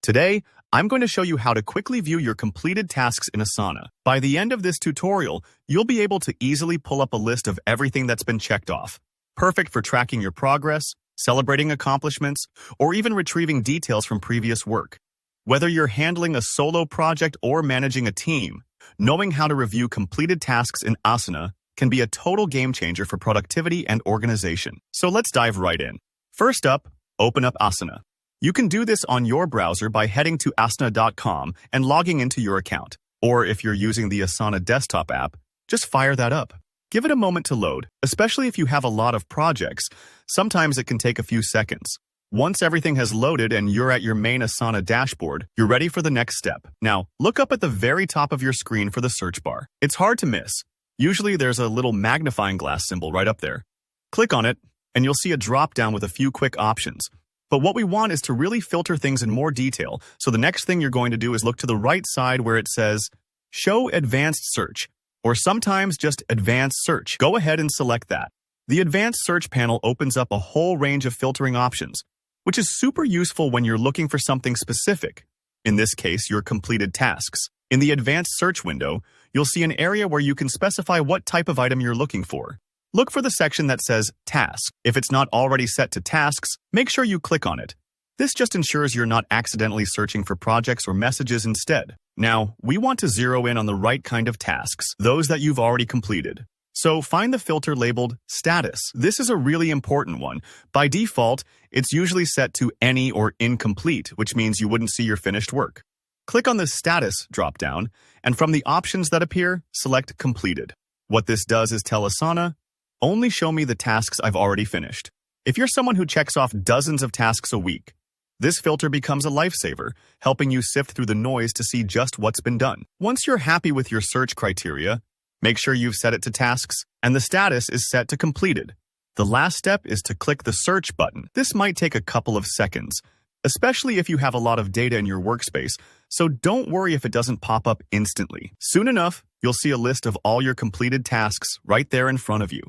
Today, I'm going to show you how to quickly view your completed tasks in Asana. By the end of this tutorial, you'll be able to easily pull up a list of everything that's been checked off. Perfect for tracking your progress, celebrating accomplishments, or even retrieving details from previous work. Whether you're handling a solo project or managing a team, knowing how to review completed tasks in Asana can be a total game changer for productivity and organization. So let's dive right in. First up, open up Asana. You can do this on your browser by heading to asana.com and logging into your account. Or if you're using the Asana desktop app, just fire that up. Give it a moment to load, especially if you have a lot of projects. Sometimes it can take a few seconds. Once everything has loaded and you're at your main Asana dashboard, you're ready for the next step. Now, look up at the very top of your screen for the search bar. It's hard to miss. Usually there's a little magnifying glass symbol right up there. Click on it, and you'll see a drop-down with a few quick options. But what we want is to really filter things in more detail, so the next thing you're going to do is look to the right side where it says, Show Advanced Search, or sometimes just Advanced Search. Go ahead and select that. The Advanced Search panel opens up a whole range of filtering options, which is super useful when you're looking for something specific. In this case, your completed tasks. In the Advanced Search window, you'll see an area where you can specify what type of item you're looking for. Look for the section that says Task. If it's not already set to tasks, make sure you click on it. This just ensures you're not accidentally searching for projects or messages instead. Now, we want to zero in on the right kind of tasks, those that you've already completed. So find the filter labeled Status. This is a really important one. By default, it's usually set to Any or Incomplete, which means you wouldn't see your finished work. Click on the Status dropdown, and from the options that appear, select Completed. What this does is tell Asana, only show me the tasks I've already finished. If you're someone who checks off dozens of tasks a week, this filter becomes a lifesaver, helping you sift through the noise to see just what's been done. Once you're happy with your search criteria, make sure you've set it to tasks, and the status is set to completed. The last step is to click the search button. This might take a couple of seconds, especially if you have a lot of data in your workspace, so don't worry if it doesn't pop up instantly. Soon enough, you'll see a list of all your completed tasks right there in front of you.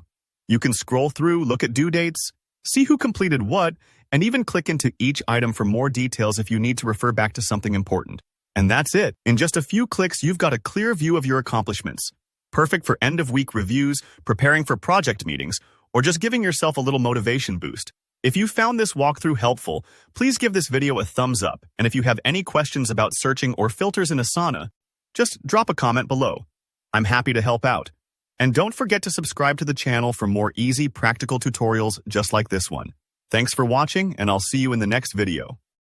You can scroll through, look at due dates, see who completed what, and even click into each item for more details if you need to refer back to something important. And that's it. In just a few clicks, you've got a clear view of your accomplishments. Perfect for end-of-week reviews, preparing for project meetings, or just giving yourself a little motivation boost. If you found this walkthrough helpful, please give this video a thumbs up. And if you have any questions about searching or filters in Asana, just drop a comment below. I'm happy to help out. And don't forget to subscribe to the channel for more easy, practical tutorials just like this one. Thanks for watching, and I'll see you in the next video.